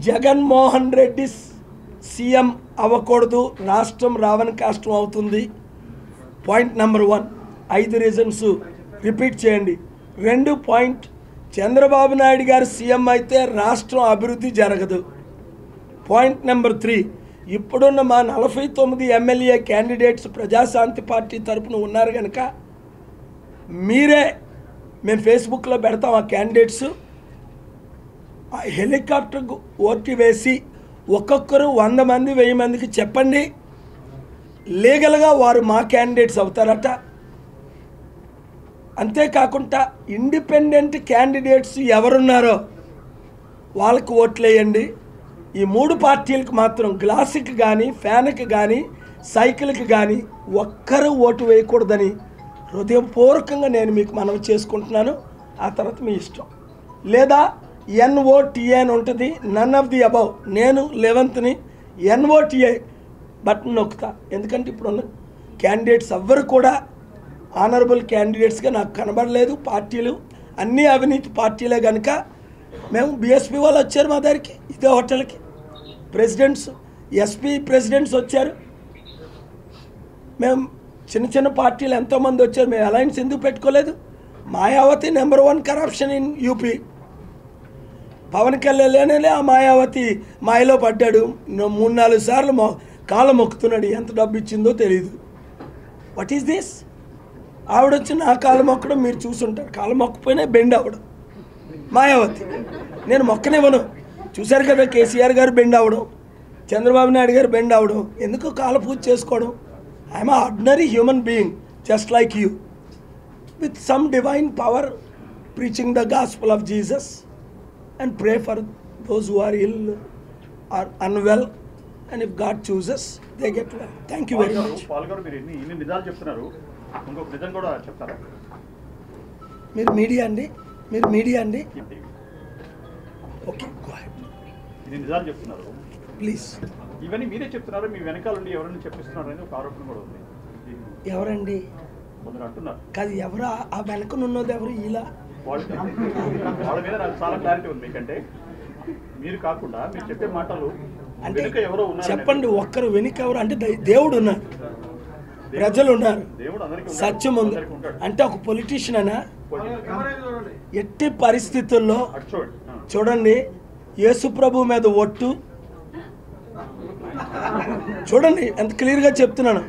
Jaganmohan Reddy CM అవ్వకూడదు, రాష్ట్రం రావణ కాష్టం అవుతుంది. పాయింట్ నెంబర్ 1, 5 రీజన్స్ రిపీట్ చేయండి. 2 పాయింట్, చంద్రబాబు నాయుడు గారు సీఎం అయితే రాష్ట్రం అభివృద్ధి జరగదు. పాయింట్ నెంబర్ 3, ఇప్పుడున్న మా 49 ఎమ్మెల్యే క్యాండిడేట్స్ ప్రజాశాంతి పార్టీ తరపున ఉన్నారు కనుక మీరే, మేము ఫేస్బుక్లో పెడతాం ఆ క్యాండిడేట్స్, ఆ హెలికాప్టర్ ఓటి వేసి ఒక్కొక్కరు 100 మంది 1000 మందికి చెప్పండి, లీగల్గా వారు మా క్యాండిడేట్స్ అవుతారట. అంతేకాకుండా ఇండిపెండెంట్ క్యాండిడేట్స్ ఎవరున్నారో వాళ్ళకు ఓట్లు వేయండి. ఈ 3 పార్టీలకు మాత్రం గ్లాసుకి కానీ, ఫ్యాన్కి కానీ, సైకిల్కి కానీ ఒక్కరు ఓటు వేయకూడదని హృదయపూర్వకంగా నేను మీకు మనవి చేసుకుంటున్నాను. ఆ తర్వాత మీ ఇష్టం. లేదా NOTA అని ఉంటుంది, నన్ ఆఫ్ ది అబౌవ్. నేను 11th NOTA బటన్ నొక్కుతా. ఎందుకంటే ఇప్పుడున్న క్యాండిడేట్స్ ఎవ్వరు కూడా ఆనరబుల్ క్యాండిడేట్స్గా నాకు కనబడలేదు. పార్టీలు అన్నీ అవినీతి పార్టీలే కనుక మేము BSP వాళ్ళు వచ్చారు మా దగ్గరికి, ఇదే హోటల్కి ప్రెసిడెంట్స్, SP ప్రెసిడెంట్స్ వచ్చారు. మేము చిన్న చిన్న పార్టీలు ఎంతోమంది వచ్చారు. మేము అలయన్స్ ఎందుకు పెట్టుకోలేదు? Mayawati number 1 corruption in UP. Pawan Kalyan ఆ మాయావతి మాయలో పడ్డాడు. 3-4 సార్లు కాళ్ళ మొక్కుతున్నాడు. ఎంత డబ్బు ఇచ్చిందో తెలియదు. What is this? ఆవిడొచ్చి నా కాళ్ళ మొక్కడం మీరు చూసుంటారు. కాళ్ళ మొక్కపోయినా బెండ్ అవ్వడం మాయావతి. నేను మొక్కనివ్వను. చూశారు కదా కేసీఆర్ గారు బెండ్ అవ్వడం, చంద్రబాబు నాయుడు గారు బెండ్ అవ్వడం. ఎందుకు కాళ్ళ పూజ చేసుకోవడం? I'm ordinary human being just like you, with some divine power, preaching the gospel of Jesus and pray for those who are ill or unwell, and if God chooses they get well. Thank you very much. పాల్గొరు మీరు ఇన్ని నిజాలు చెప్తున్నారు, ఇంకొక నిజం కూడా చెప్తారా? మీరు media అండి ఓకే, గో అహెడ్. ఇన్ని నిజాలు చెప్తున్నారు ప్లీజ్. ఇవన్నీ మీరే చెప్తున్నారు, మీ వెనకాల ఉండి ఎవరైనా చెప్పిస్తున్నారు అనేది ఒక ఆరోపణ కూడా ఉంది. ఎవరండి? కొందరు అంటున్నారు. కాదు, ఎవరు ఆ వెనకనున్నది? ఎవరు? ఇలా వాళ్ళ మీద నాకు చాలా క్లారిటీ ఉంది. మీకంటే మీరు కాకుండా మీరు చెప్పే మాటలు అంటే చెప్పండి. ఒక్కరు వెనుక ఎవరు అంటే దేవుడు ఉన్నారు, ప్రజలు ఉన్నారు, సత్యం ఉంది. అంటే ఒక పొలిటీషియన్ అనా? ఎట్టి పరిస్థితుల్లో చూడండి, యేసు ప్రభు మీద ఒట్టు చూడండి, ఎంత క్లియర్గా చెప్తున్నాను.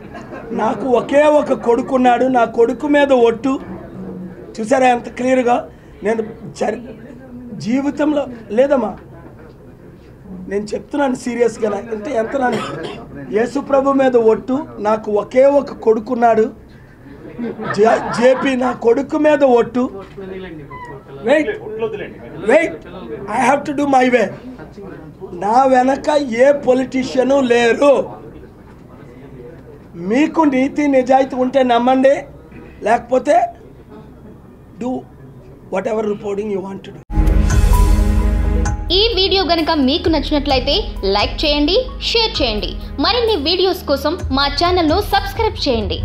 నాకు ఒకే ఒక కొడుకున్నాడు, నా కొడుకు మీద ఒట్టు. చూసారా ఎంత క్లియర్గా? నేను జీవితంలో లేదమ్మా, నేను చెప్తున్నాను సీరియస్గా. అంటే ఎంత నన్ను యేసు ప్రభు మీద ఒట్టు, నాకు ఒకే ఒక కొడుకున్నాడు, JP నా కొడుకు మీద ఒట్టు. Wait, I have to do my way. నా వెనక ఏ పొలిటీషియను లేరు. మీకు నీతి నిజాయితీ ఉంటే నమ్మండి, లేకపోతే do whatever reporting you want to do. ఈ వీడియో గనుక మీకు నచ్చినట్లయితే లైక్ చేయండి, షేర్ చేయండి. మరిన్ని వీడియోస్ కోసం మా ఛానల్ను సబ్స్క్రైబ్ చేయండి.